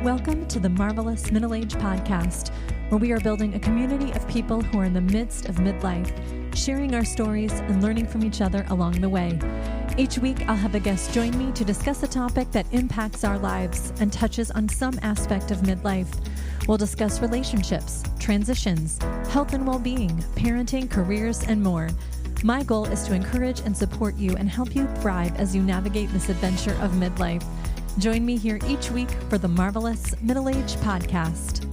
Welcome to the Marvelous Middle Age Podcast, where we are building a community of people who are in the midst of midlife, sharing our stories and learning from each other along the way. Each week, I'll have a guest join me to discuss a topic that impacts our lives and touches on some aspect of midlife. We'll discuss relationships, transitions, health and well-being, parenting, careers, and more. My goal is to encourage and support you and help you thrive as you navigate this adventure of midlife. Join me here each week for the Marvelous Middle Age Podcast.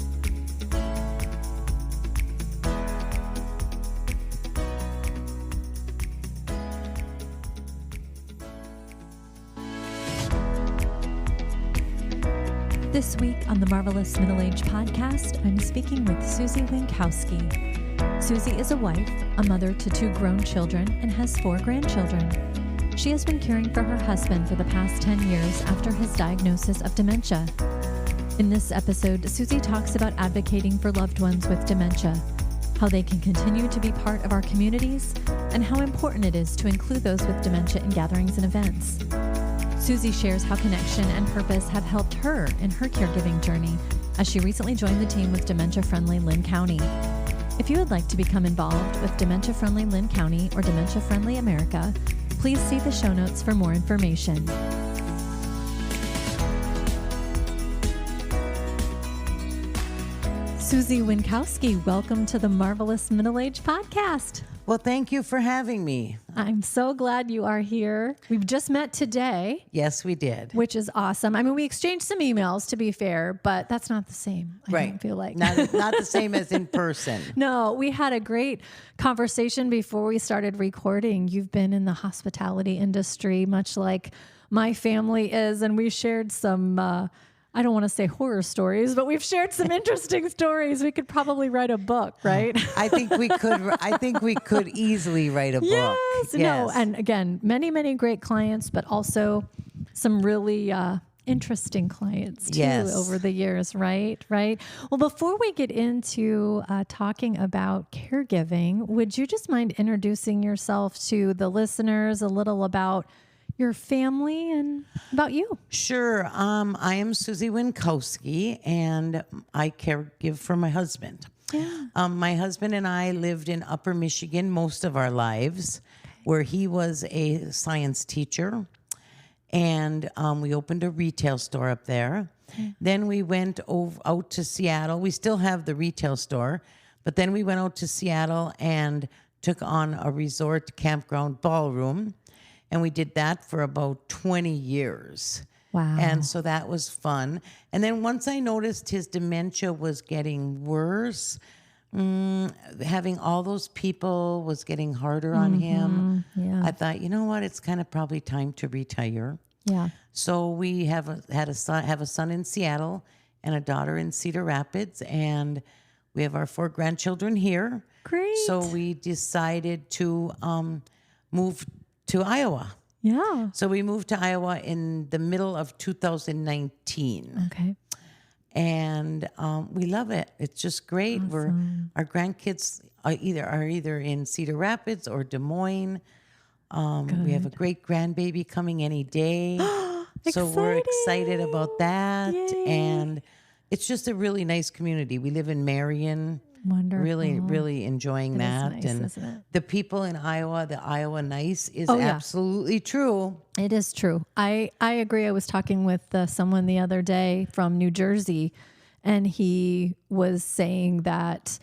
This week on the Marvelous Middle Age Podcast, I'm speaking with Susie Winkowski. Susie is a wife, a mother to 2 grown children, and has 4 grandchildren. She has been caring for her husband for the past 10 years after his diagnosis of dementia. In this episode, Susie talks about advocating for loved ones with dementia, how they can continue to be part of our communities, and how important it is to include those with dementia in gatherings and events. Susie shares how connection and purpose have helped her in her caregiving journey as she recently joined the team with Dementia Friendly Linn County. If you would like to become involved with Dementia Friendly Linn County or Dementia Friendly America, please see the show notes for more information. Susie Winkowski, welcome to the Marvelous Middle Age Podcast. Well, thank you for having me. I'm so glad you are here. We've just met today. Yes, we did. Which is awesome. I mean, we exchanged some emails, to be fair, but that's not the same. I don't feel like. Not the same as in person. No, we had a great conversation before we started recording. You've been in the hospitality industry, much like my family is, and we shared some I don't want to say horror stories, but we've shared some interesting stories. We could probably write a book, right? I think we could easily write a book. Yes. No. And again, many, many great clients, but also some really interesting clients too over the years, right? Right. Well, before we get into talking about caregiving, would you just mind introducing yourself to the listeners a little about your family and about you? Sure. I am Susie Winkowski, and I caregive for my husband. Yeah. My husband and I lived in Upper Michigan most of our lives, where he was a science teacher, and we opened a retail store up there. Then we went out to Seattle. We still have the retail store, but then we went out to Seattle and took on a resort campground ballroom. And we did that for about 20 years. Wow. And so that was fun. And then once I noticed his dementia was getting worse, having all those people was getting harder on him. Yeah. I thought, you know what? It's kind of probably time to retire. Yeah. So we have a son in Seattle and a daughter in Cedar Rapids, and we have our 4 grandchildren here. Great. So we decided to move to Iowa. Yeah. So we moved to Iowa in the middle of 2019. Okay. And we love it. It's just great. Awesome. Our grandkids are either in Cedar Rapids or Des Moines. We have a great grandbaby coming any day. So we're excited about that. Yay. And it's just a really nice community. We live in Marion. Wonderful. Really, really enjoying that. Nice, and isn't it? the people in Iowa, the Iowa nice is absolutely true. It is true. I agree. I was talking with someone the other day from New Jersey, and he was saying that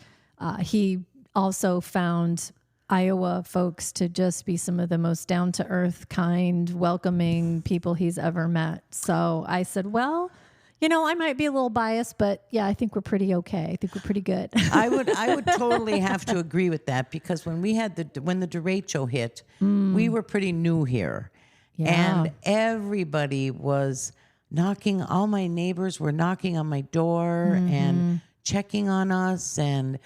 he also found Iowa folks to just be some of the most down-to-earth, kind, welcoming people he's ever met. So I said, well, you know, I might be a little biased, but yeah, I think we're pretty okay. I think we're pretty good. I would totally have to agree with that, because when when the derecho hit, we were pretty new here. Yeah. And everybody was knocking, all my neighbors were knocking on my door and checking on us. And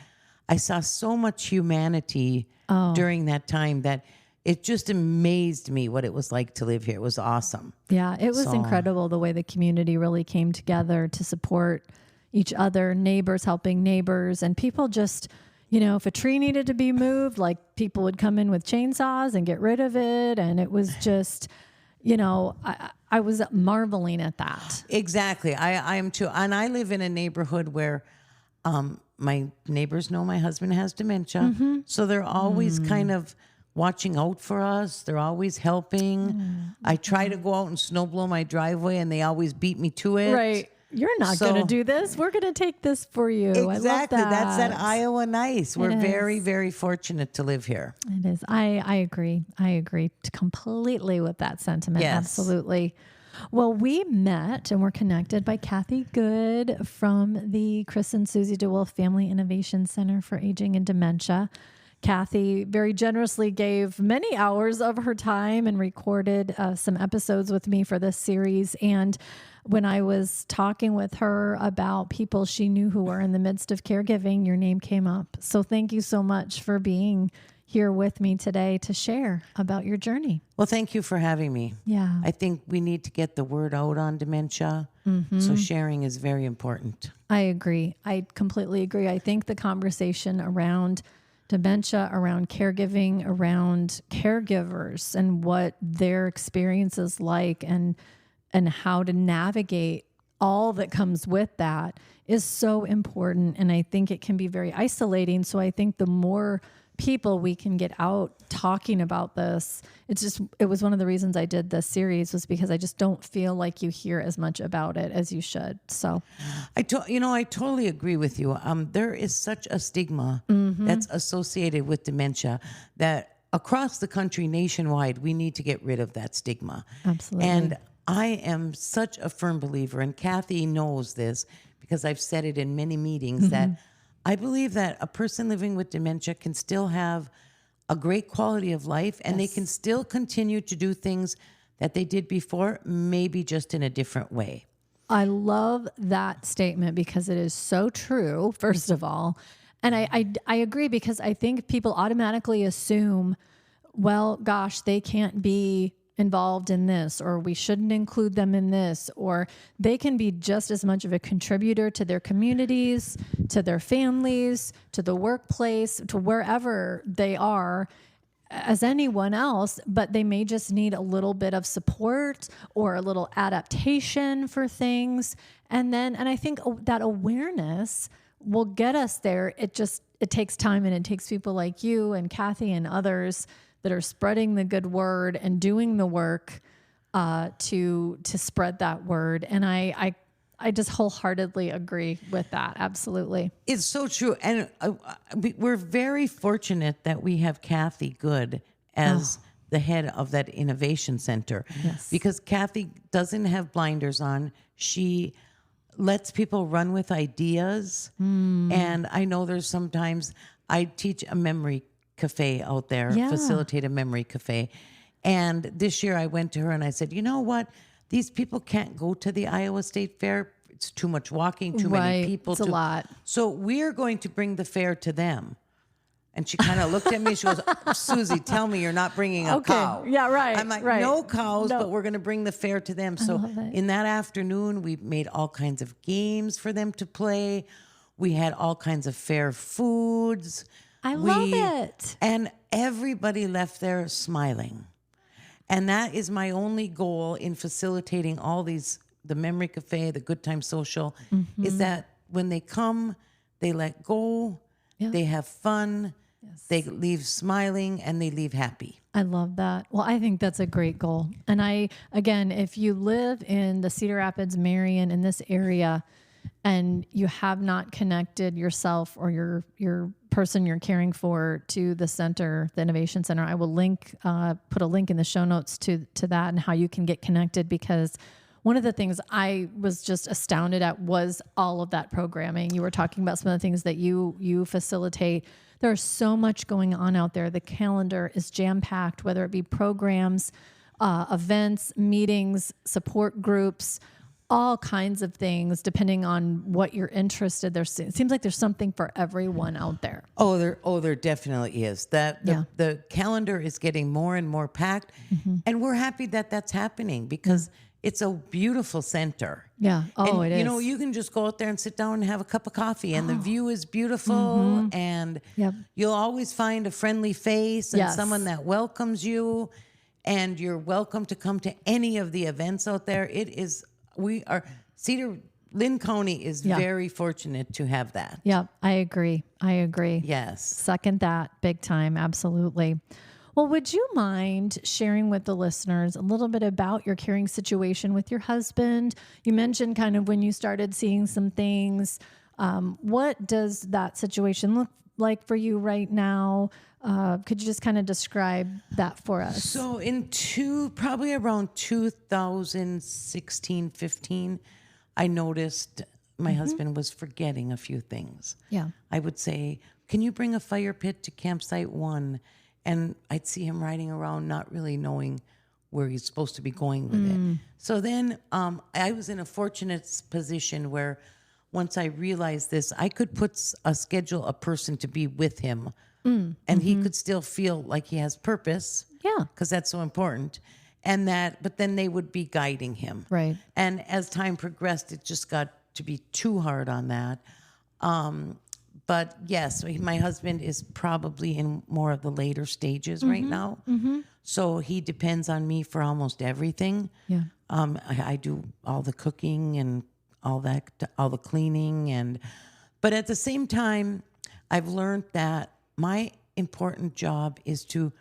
I saw so much humanity during that time that it just amazed me what it was like to live here. It was awesome. Yeah, it was incredible the way the community really came together to support each other, neighbors helping neighbors, and people just, you know, if a tree needed to be moved, like people would come in with chainsaws and get rid of it. And it was just, I was marveling at that. Exactly. I am too. And I live in a neighborhood where my neighbors know my husband has dementia. So they're always kind of watching out for us. They're always helping. I try to go out and snow blow my driveway and they always beat me to it. Right. You're not going to do this. We're going to take this for you. Exactly. I love that. That's that Iowa nice. We're very, very fortunate to live here. It is. I agree. I agree completely with that sentiment. Yes. Absolutely. Well, we met and we're connected by Kathy Good from the Chris and Susie DeWolf Family Innovation Center for Aging and Dementia. Kathy very generously gave many hours of her time and recorded some episodes with me for this series. And when I was talking with her about people she knew who were in the midst of caregiving, your name came up. So thank you so much for being here with me today to share about your journey. Well, thank you for having me. Yeah. I think we need to get the word out on dementia. So sharing is very important. I agree. I completely agree. I think the conversation around dementia, around caregiving, around caregivers and what their experience is like and how to navigate all that comes with that is so important. And I think it can be very isolating. So I think the more people we can get out talking about this, it was one of the reasons I did this series was because I just don't feel like you hear as much about it as you should. So I totally agree with you. There is such a stigma that's associated with dementia that across the country, nationwide, we need to get rid of that stigma. Absolutely. And I am such a firm believer, and Kathy knows this because I've said it in many meetings, that I believe that a person living with dementia can still have a great quality of life and they can still continue to do things that they did before, maybe just in a different way. I love that statement because it is so true, first of all. And I agree because I think people automatically assume, well, gosh, they can't be involved in this, or we shouldn't include them in this, or they can be just as much of a contributor to their communities, to their families, to the workplace, to wherever they are as anyone else, but they may just need a little bit of support or a little adaptation for things. And I think that awareness will get us there. It takes time, and it takes people like you and Kathy and others that are spreading the good word and doing the work to spread that word. And I just wholeheartedly agree with that. Absolutely. It's so true. And we're very fortunate that we have Kathy Good as the head of that innovation center. Yes. Because Kathy doesn't have blinders on. She lets people run with ideas. And I know there's sometimes I teach a memory cafe out there, facilitate a memory cafe. And this year I went to her and I said, you know what? These people can't go to the Iowa State Fair. It's too much walking, too many people. It's a lot. So we're going to bring the fair to them. And she kind of looked at me. She goes, Susie, tell me you're not bringing a cow. Yeah, right. I'm like, right. no cows, but we're going to bring the fair to them. So in that afternoon, we made all kinds of games for them to play. We had all kinds of fair foods. I love it. And everybody left there smiling. And that is my only goal in facilitating all these, the Memory Cafe, the Good Time Social, is that when they come, they let go, they have fun, they leave smiling, and they leave happy. I love that. Well, I think that's a great goal. And again, if you live in the Cedar Rapids, Marion, in this area, and you have not connected yourself or your person you're caring for to the center, the Innovation Center, I will put a link in the show notes to that and how you can get connected, because one of the things I was just astounded at was all of that programming. You were talking about some of the things that you facilitate. There's so much going on out there. The calendar is jam-packed, whether it be programs, events, meetings, support groups, all kinds of things, depending on what you're interested. It seems like there's something for everyone out there. Oh, there definitely is. The calendar is getting more and more packed, and we're happy that that's happening because it's a beautiful center. Yeah. Oh, and, it is. You know, you can just go out there and sit down and have a cup of coffee, and the view is beautiful, and you'll always find a friendly face and someone that welcomes you. And you're welcome to come to any of the events out there. Linn County is very fortunate to have that. Yeah, I agree. Yes. Second that big time. Absolutely. Well, would you mind sharing with the listeners a little bit about your caring situation with your husband? You mentioned kind of when you started seeing some things. What does that situation look like for you right now? Could you just kind of describe that for us? So probably around 2016, 15, I noticed my husband was forgetting a few things. Yeah. I would say, can you bring a fire pit to campsite 1? And I'd see him riding around, not really knowing where he's supposed to be going with it. So then I was in a fortunate position where once I realized this, I could schedule a person to be with him and he could still feel like he has purpose. Yeah. Because that's so important. But then they would be guiding him. Right. And as time progressed, it just got to be too hard on that. But yes, my husband is probably in more of the later stages right now. So he depends on me for almost everything. Yeah. I do all the cooking and all that, all the cleaning. But at the same time, I've learned that my important job is to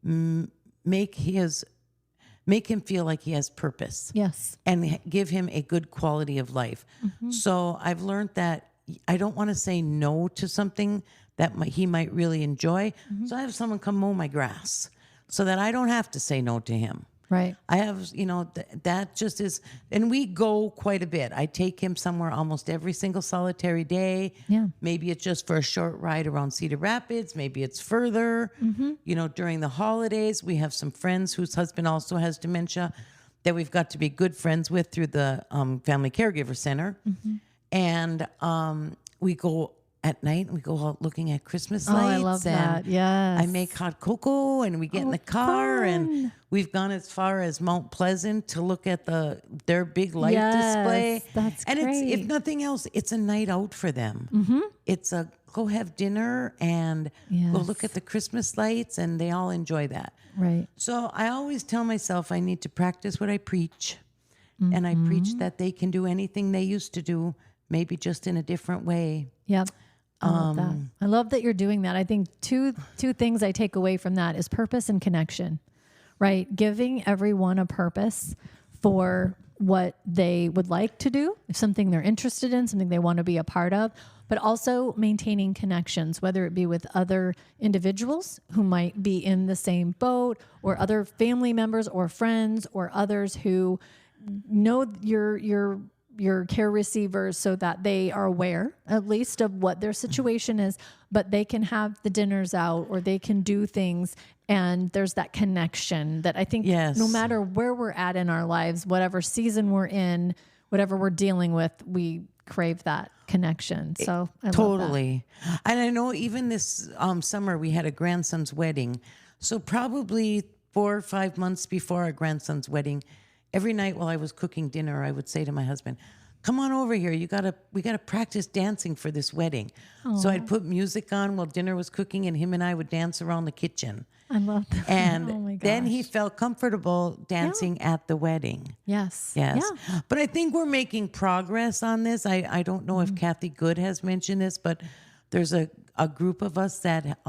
make him feel like he has purpose. Yes. And give him a good quality of life. So I've learned that I don't want to say no to something that he might really enjoy. So I have someone come mow my grass so that I don't have to say no to him. Right. I have, that just is, and we go quite a bit. I take him somewhere almost every single solitary day. Yeah. Maybe it's just for a short ride around Cedar Rapids. Maybe it's further. During the holidays, we have some friends whose husband also has dementia that we've got to be good friends with through the Family Caregiver Center. And we go at night and we go out looking at Christmas lights. I love that. Yes. I make hot cocoa and we get in the car and we've gone as far as Mount Pleasant to look at their big light display. That's and great. It's, if nothing else, it's a night out for them. It's a go have dinner and go look at the Christmas lights, and they all enjoy that. Right. So I always tell myself I need to practice what I preach. And I preach that they can do anything they used to do, maybe just in a different way. Yep. I love that. I love that you're doing that. I think two things I take away from that is purpose and connection, right? Giving everyone a purpose for what they would like to do, if something they're interested in, something they want to be a part of, but also maintaining connections, whether it be with other individuals who might be in the same boat, or other family members or friends, or others who know your care receivers so that they are aware at least of what their situation is, but they can have the dinners out or they can do things. And there's that connection that I think no matter where we're at in our lives, whatever season we're in, whatever we're dealing with, we crave that connection. So I totally. love that. And I know even this summer we had a grandson's wedding. So probably 4 or 5 months before our grandson's wedding, every night while I was cooking dinner, I would say to my husband, come on over here. We gotta practice dancing for this wedding. Aww. So I'd put music on while dinner was cooking, and him and I would dance around the kitchen. I love that. And then he felt comfortable dancing at the wedding. Yes. Yes. Yeah. But I think we're making progress on this. I don't know if Kathy Good has mentioned this, but there's a group of us that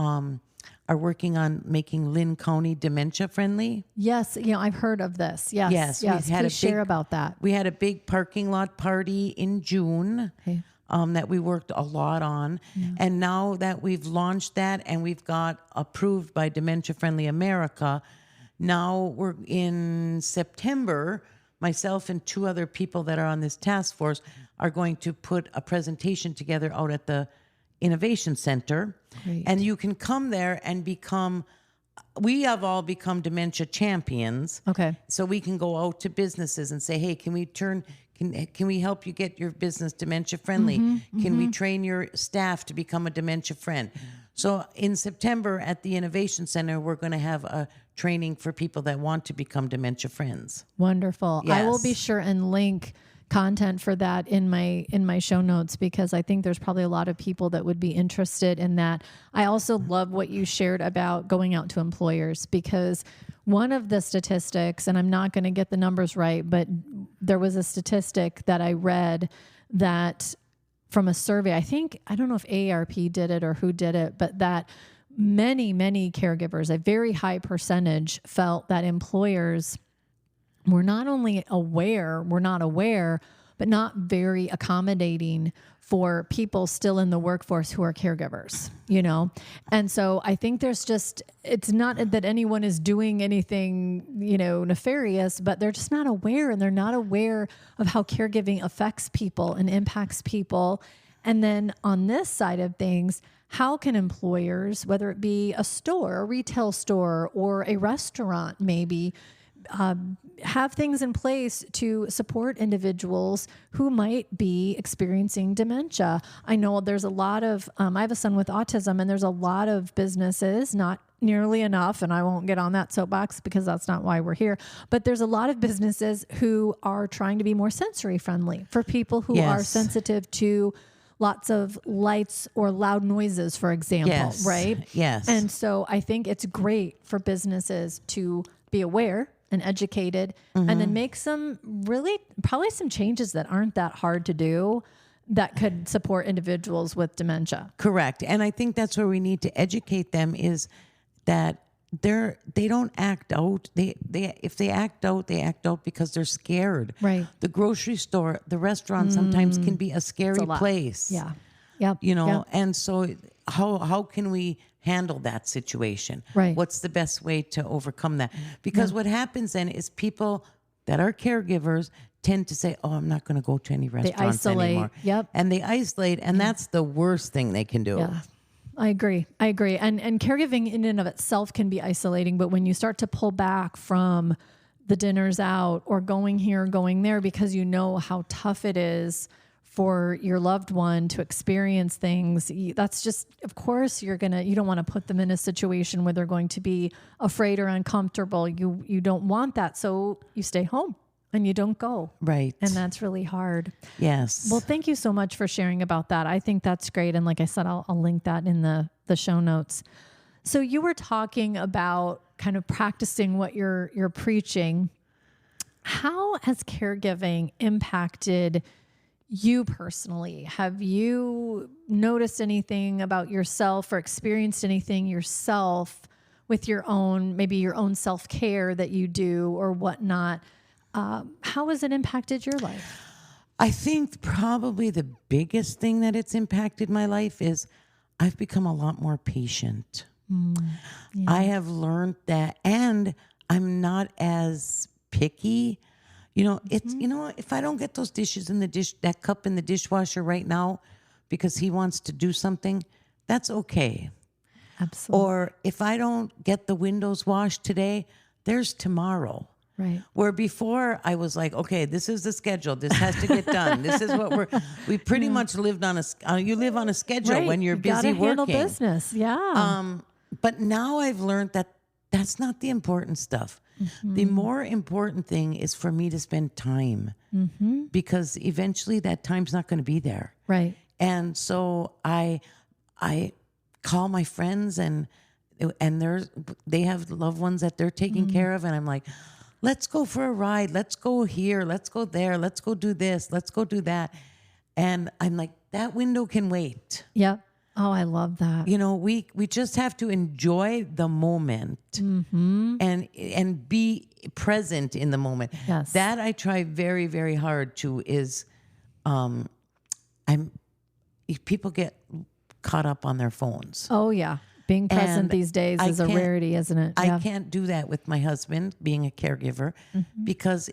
are working on making Linn County dementia friendly. Yes, I've heard of this. Yes. Please share about that. We had a big parking lot party in June that we worked a lot on. Yeah. And now that we've launched that and we've got approved by Dementia Friendly America, now we're in September, myself and 2 other people that are on this task force are going to put a presentation together out at the Innovation Center. Great. And you can come there and we have all become dementia champions. Okay. So we can go out to businesses and say, hey, can we help you get your business dementia friendly? Can we train your staff to become a dementia friend? So in September at the Innovation Center, we're going to have a training for people that want to become dementia friends. Wonderful. Yes. I will be sure and link content for that in my show notes, because I think there's probably a lot of people that would be interested in that. I also love what you shared about going out to employers, because one of the statistics, and I'm not going to get the numbers right, but there was a statistic that I read that from a survey, I don't know if AARP did it or who did it, but that many caregivers, a very high percentage, felt that employers were not only aware, but not very accommodating for people still in the workforce who are caregivers, And so I think it's not that anyone is doing anything, nefarious, but they're just not aware, and they're not aware of how caregiving affects people and impacts people. And then on this side of things, how can employers, whether it be a store, a retail store, or a restaurant, maybe, have things in place to support individuals who might be experiencing dementia? I know there's a lot of, I have a son with autism, and there's a lot of businesses, not nearly enough, and I won't get on that soapbox because that's not why we're here, but there's a lot of businesses who are trying to be more sensory friendly for people who are sensitive to lots of lights or loud noises, for example, right? Yes. And so I think it's great for businesses to be aware and educated, and then make some probably some changes that aren't that hard to do that could support individuals with dementia. Correct. And I think that's where we need to educate them, is that they don't act out. If they act out, they act out because they're scared. Right. The grocery store, the restaurant sometimes can be a scary place. Yeah. Yep. And so how can we handle that situation? Right. What's the best way to overcome that? Because what happens then is people that are caregivers tend to say, "Oh, I'm not going to go to any restaurants anymore." Yep. And they isolate, and that's the worst thing they can do. Yeah. I agree. And caregiving in and of itself can be isolating, but when you start to pull back from the dinners out or going here, going there, because you know how tough it is for your loved one to experience things, that's just, of course, you don't want to put them in a situation where they're going to be afraid or uncomfortable. You don't want that. So you stay home and you don't go. Right. And that's really hard. Yes. Well, thank you so much for sharing about that. I think that's great. And like I said, I'll link that in the show notes. So you were talking about kind of practicing what you're preaching. How has caregiving impacted you personally? Have you noticed anything about yourself or experienced anything yourself with your own self-care that you do or whatnot? How has it impacted your life? I think probably the biggest thing that it's impacted my life is I've become a lot more patient. Yeah. I have learned that, and I'm not as picky. It's, if I don't get those dishes in that cup in the dishwasher right now because he wants to do something, that's okay. Absolutely. Or if I don't get the windows washed today, there's tomorrow. Right. Where before I was like, okay, this is the schedule. This has to get done. This is what we pretty much lived on you live on a schedule when you're busy working. Handle business. Yeah. But now I've learned that that's not the important stuff. Mm-hmm. The more important thing is for me to spend time, because eventually that time's not going to be there. Right. And so I call my friends and they have loved ones that they're taking care of, and I'm like, let's go for a ride. Let's go here. Let's go there. Let's go do this. Let's go do that. And I'm like, that window can wait. Yep. Oh, I love that. We just have to enjoy the moment and be present in the moment. Yes. That I try very, very hard to is, people get caught up on their phones. Oh yeah. Being present these days is a rarity, isn't it? I can't do that with my husband being a caregiver, because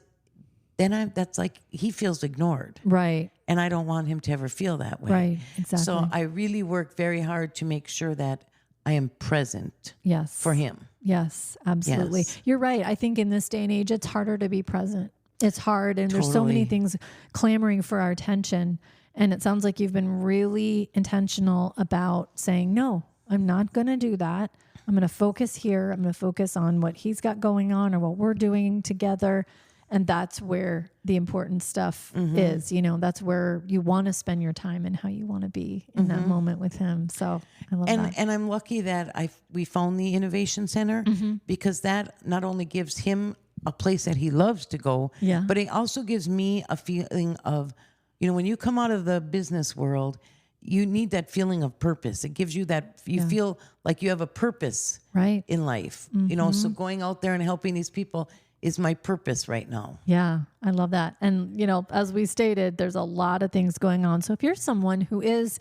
then that's like he feels ignored. Right. And I don't want him to ever feel that way. Right. Exactly. So I really work very hard to make sure that I am present for him. Yes, absolutely. Yes. You're right. I think in this day and age, it's harder to be present. It's hard. And there's so many things clamoring for our attention. And it sounds like you've been really intentional about saying, no, I'm not going to do that. I'm going to focus here. I'm going to focus on what he's got going on or what we're doing together. And that's where the important stuff is, that's where you want to spend your time and how you want to be in that moment with him. So I love that. And I'm lucky that we found the Innovation Center because that not only gives him a place that he loves to go, but it also gives me a feeling of, when you come out of the business world, you need that feeling of purpose. It gives you that, you feel like you have a purpose in life, so going out there and helping these people is my purpose right now. Yeah, I love that. And, as we stated, there's a lot of things going on. So if you're someone who is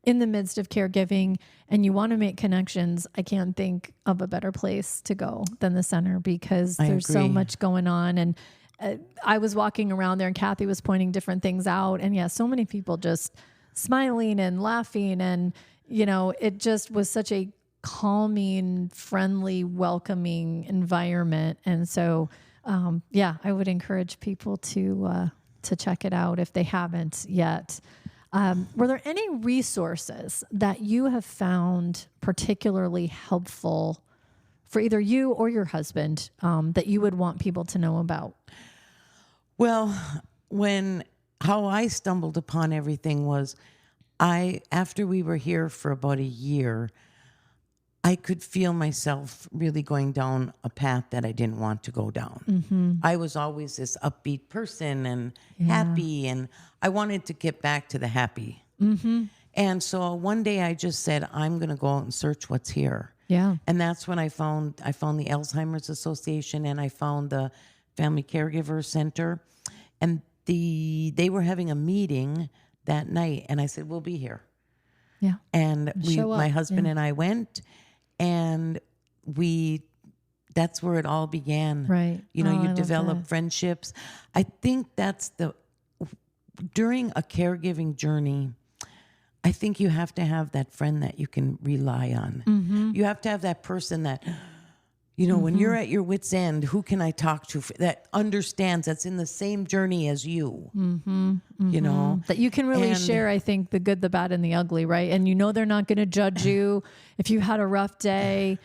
in the midst of caregiving and you want to make connections, I can't think of a better place to go than the center because there's so much going on. And I was walking around there and Kathy was pointing different things out. And so many people just smiling and laughing. And, it just was such a calming, friendly, welcoming environment. And so, I would encourage people to check it out if they haven't yet. Were there any resources that you have found particularly helpful for either you or your husband that you would want people to know about? Well, how I stumbled upon everything was after we were here for about a year, I could feel myself really going down a path that I didn't want to go down. I was always this upbeat person and happy, and I wanted to get back to the happy. And so one day I just said, I'm going to go out and search what's here. Yeah. And that's when I found the Alzheimer's Association and I found the Family Caregiver Center. And they were having a meeting that night, and I said, we'll be here. Yeah. And my husband and I went. And that's where it all began. Right. You develop friendships. I think during a caregiving journey, I think you have to have that friend that you can rely on. You have to have that person that, when you're at your wit's end, who can I talk to that understands, that's in the same journey as you, That you can really share, I think, the good, the bad, and the ugly, right? And they're not going to judge you. If you had a rough day,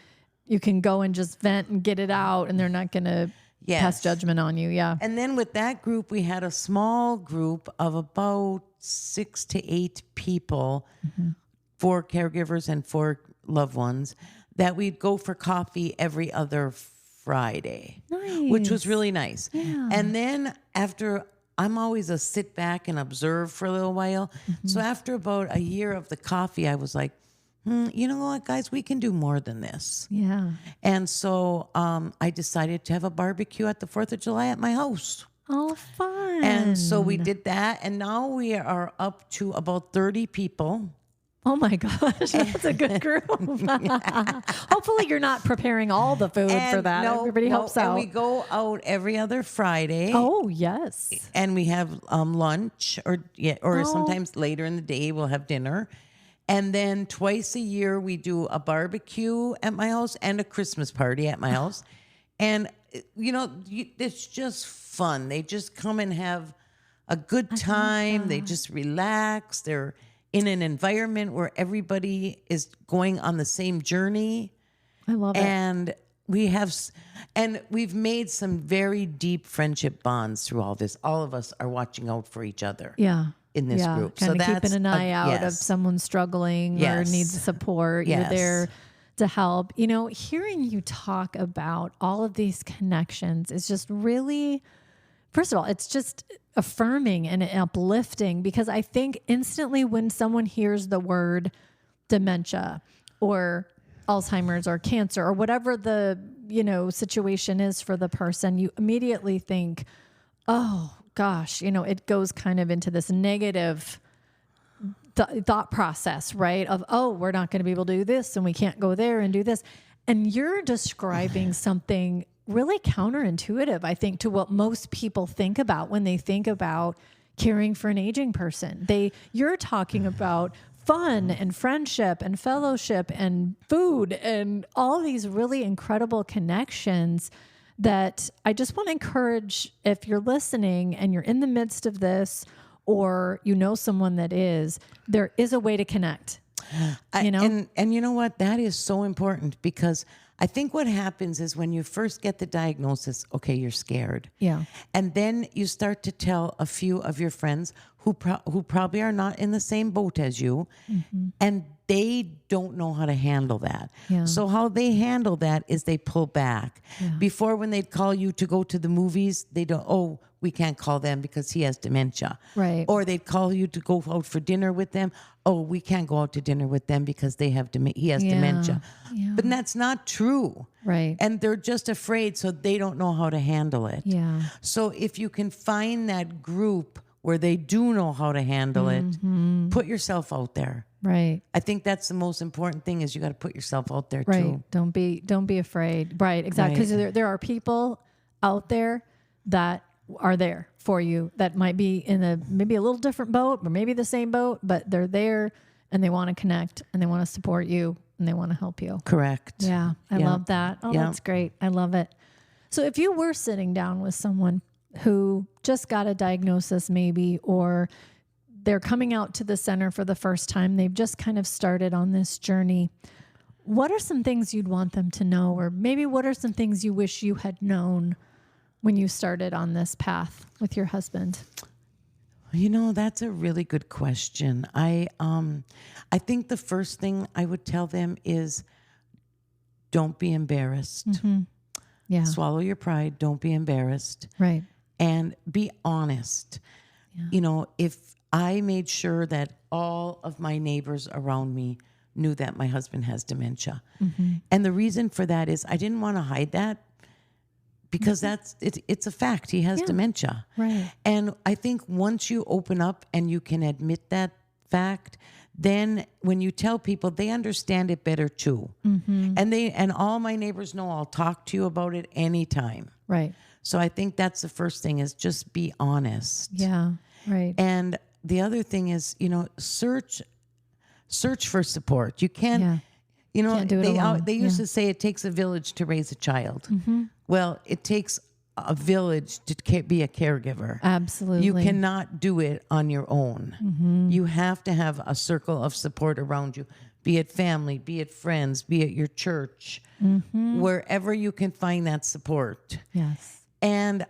you can go and just vent and get it out, and they're not going to pass judgment on you. Yeah. And then with that group, we had a small group of about 6 to 8 people, 4 caregivers and 4 loved ones, that we'd go for coffee every other Friday, which was really nice. Yeah. And then I'm always a sit back and observe for a little while. So after about a year of the coffee, I was like, you know what, guys, we can do more than this. Yeah. And so I decided to have a barbecue at the 4th of July at my house. Oh, fun. And so we did that. And now we are up to about 30 people. Oh my gosh, that's a good group. Hopefully you're not preparing all the food for that. Everybody helps out. And we go out every other Friday. Oh, yes. And we have lunch or sometimes later in the day we'll have dinner. And then twice a year we do a barbecue at my house and a Christmas party at my house. And, it's just fun. They just come and have a good time. They just relax. They're in an environment where everybody is going on the same journey. I love it. And we've made some very deep friendship bonds through all this. All of us are watching out for each other. Yeah. In this group. Kind of keeping an eye out of someone struggling or needs support. You're there to help. Hearing you talk about all of these connections is just really, first of all, it's just affirming and uplifting, because I think instantly when someone hears the word dementia or Alzheimer's or cancer or whatever the, situation is for the person, you immediately think, oh gosh, it goes kind of into this negative thought process, right? Of, oh, we're not going to be able to do this and we can't go there and do this. And you're describing something really counterintuitive, I think, to what most people think about when they think about caring for an aging person. You're talking about fun and friendship and fellowship and food and all these really incredible connections that I just want to encourage, if you're listening and you're in the midst of this, or someone that is, there is a way to connect. And you know what? That is so important, because I think what happens is when you first get the diagnosis, okay, you're scared. Yeah. And then you start to tell a few of your friends who probably are not in the same boat as you, and they don't know how to handle that. Yeah. So how they handle that is they pull back. Yeah. Before, when they'd call you to go to the movies, they don't, oh, we can't call them because he has dementia. Right. Or they'd call you to go out for dinner with them. Oh, we can't go out to dinner with them because he has dementia. Yeah. But that's not true. Right. And they're just afraid, so they don't know how to handle it. Yeah. So if you can find that group where they do know how to handle it, put yourself out there. Right. I think that's the most important thing, is you got to put yourself out there Right. too. Don't be afraid. Right. Exactly. Because there are people out there that are there for you that might be in maybe a little different boat, or maybe the same boat, but they're there and they want to connect and they want to support you and they want to help you. Correct. Yeah. I love that. Oh, Yeah. that's great. I love it. So if you were sitting down with someone who just got a diagnosis maybe, or they're coming out to the center for the first time, they've just kind of started on this journey, what are some things you'd want them to know? Or maybe what are some things you wish you had known when you started on this path with your husband? You know, that's a really good question. I think the first thing I would tell them is, don't be embarrassed. Yeah. Swallow your pride. Don't be embarrassed. Right. And be honest. Yeah. You know, if I made sure that all of my neighbors around me knew that my husband has dementia. And the reason for that is I didn't want to hide that, because it's a fact. He has dementia. Right. And I think once you open up and you can admit that fact, then when you tell people, they understand it better too. And all my neighbors know I'll talk to you about it anytime. Right. So I think that's the first thing, is just be honest. Yeah. Right. And the other thing is, you know, search for support. You can't, you know, Can't do it alone. they used to say it takes a village to raise a child. Well, it takes a village to be a caregiver. Absolutely. You cannot do it on your own. You have to have a circle of support around you, be it family, be it friends, be it your church, wherever you can find that support. Yes. And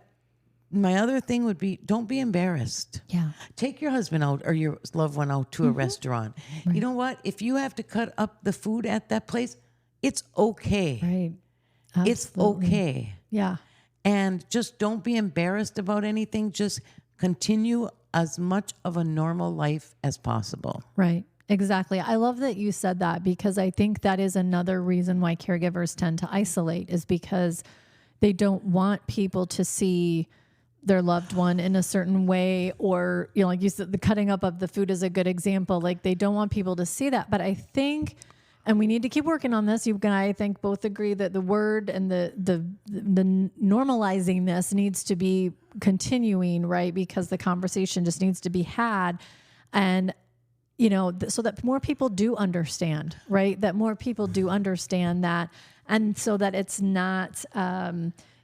my other thing would be, don't be embarrassed. Yeah. Take your husband out or your loved one out to a restaurant. Right. You know what? If you have to cut up the food at that place, it's okay. Right. It's Absolutely. okay. Yeah. And just don't be embarrassed about anything. Just continue as much of a normal life as possible. Right. Exactly. I love that you said that, because I think that is another reason why caregivers tend to isolate, is because they don't want people to see their loved one in a certain way, or, you know, like you said, the cutting up of the food is a good example. Like, they don't want people to see that. But I think, and we need to keep working on this. You and I think both agree that the word and the normalizing this needs to be continuing, right? Because the conversation just needs to be had. And, you know, so that more people do understand, right? That more people do understand that. And so that it's not,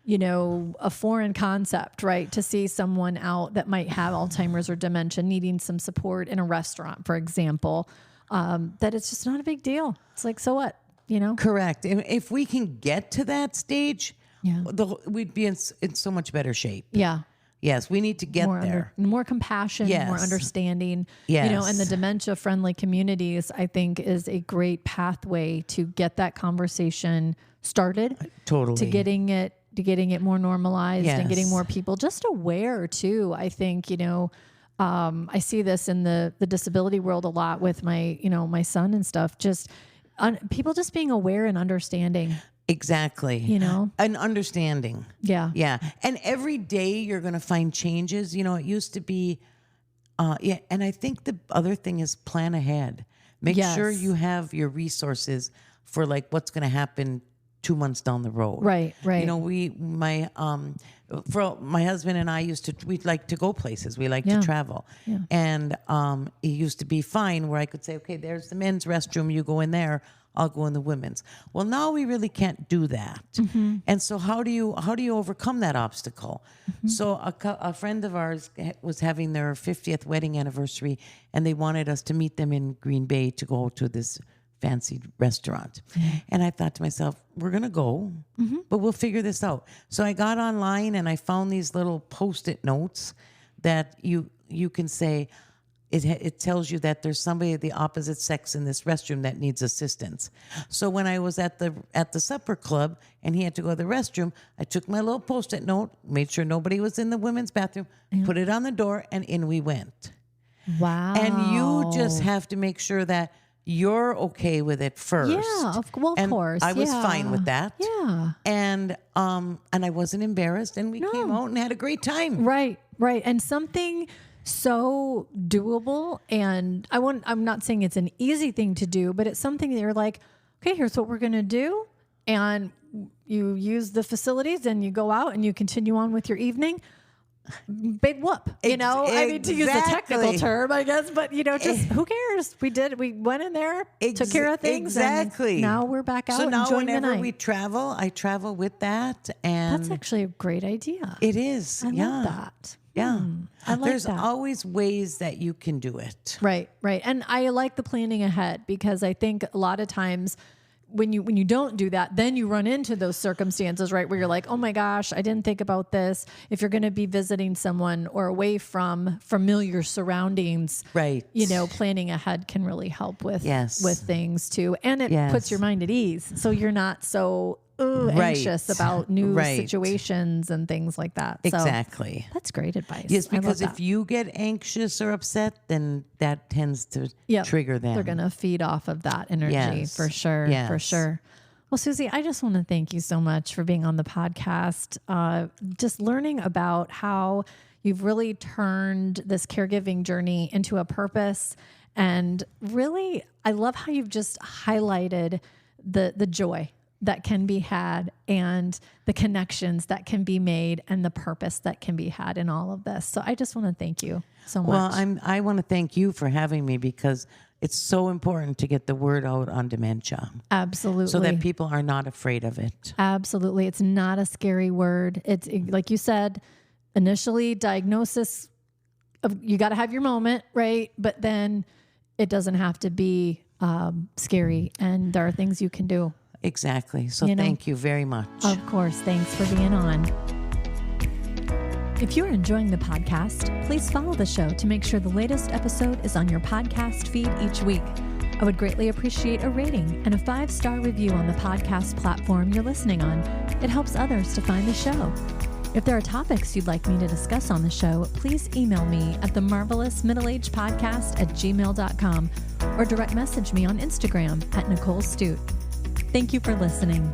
you know, a foreign concept, right? To see someone out that might have Alzheimer's or dementia needing some support in a restaurant, for example, that it's just not a big deal. It's like, so what, you know? Correct. And if we can get to that stage, we'd be in so much better shape. Yeah. Yes, we need to get there. More compassion, more understanding. Yes. You know, and the dementia friendly communities, I think, is a great pathway to get that conversation started. Totally. To getting it more normalized and getting Yes. more people just aware too. I think, you know, I see this in the disability world a lot with my son and stuff, just people just being aware and understanding. Exactly. You know? An understanding. Yeah. Yeah. And every day you're going to find changes. You know, it used to be, and I think the other thing is plan ahead. Make sure you have your resources for like what's going to happen 2 months down the road. Right. You know, for my husband and I we'd like to go places. We like to travel. Yeah. And it used to be fine where I could say, okay, there's the men's restroom. You go in there. I'll go in the women's. Well, now we really can't do that. And so how do you overcome that obstacle? So a friend of ours was having their 50th wedding anniversary, and they wanted us to meet them in Green Bay to go to this fancy restaurant. And I thought to myself, we're going to go, but we'll figure this out. So I got online and I found these little Post-it notes that you can say, it tells you that there's somebody of the opposite sex in this restroom that needs assistance. So when I was at the supper club and he had to go to the restroom, I took my little Post-it note, made sure nobody was in the women's bathroom, put it on the door, and in we went. Wow. And you just have to make sure that you're okay with it first. Yeah, of course. I was fine with that. Yeah. And I wasn't embarrassed, and we came out and had a great time. Right. And something so doable, and I'm not saying it's an easy thing to do, but it's something that you're like, okay, here's what we're going to do. And you use the facilities and you go out and you continue on with your evening. Big whoop, I mean, to use the technical term, I guess, but just who cares? We went in there, took care of things. Exactly. And now we're back out. So now enjoying whenever the night. we travel, I travel with that. And That's actually a great idea. it is. I love that. Yeah. I like There's that. always ways that you can do it. Right. And I like the planning ahead, because I think a lot of times when you don't do that, then you run into those circumstances, right, where you're like, oh my gosh, I didn't think about this. If you're going to be visiting someone or away from familiar surroundings, right, planning ahead can really help with things too, and it puts your mind at ease, so you're not so anxious about new situations and things like that. Exactly. So that's great advice. Yes, because if you get anxious or upset, then that tends to trigger them. They're going to feed off of that energy for sure. Yes. For sure. Well, Susie, I just want to thank you so much for being on the podcast. Just learning about how you've really turned this caregiving journey into a purpose. And really, I love how you've just highlighted the joy that can be had and the connections that can be made and the purpose that can be had in all of this. So I just want to thank you so much. Well, I want to thank you for having me, because it's so important to get the word out on dementia. Absolutely. So that people are not afraid of it. Absolutely. It's not a scary word. It's like you said, initially diagnosis of, you got to have your moment, right? But then it doesn't have to be scary, and there are things you can do. Exactly. So thank you very much. Of course. Thanks for being on. If you're enjoying the podcast, please follow the show to make sure the latest episode is on your podcast feed each week. I would greatly appreciate a rating and a 5-star review on the podcast platform you're listening on. It helps others to find the show. If there are topics you'd like me to discuss on the show, please email me at themarvelousmiddleagepodcast@gmail.com or direct message me on Instagram at Nicole Stute. Thank you for listening.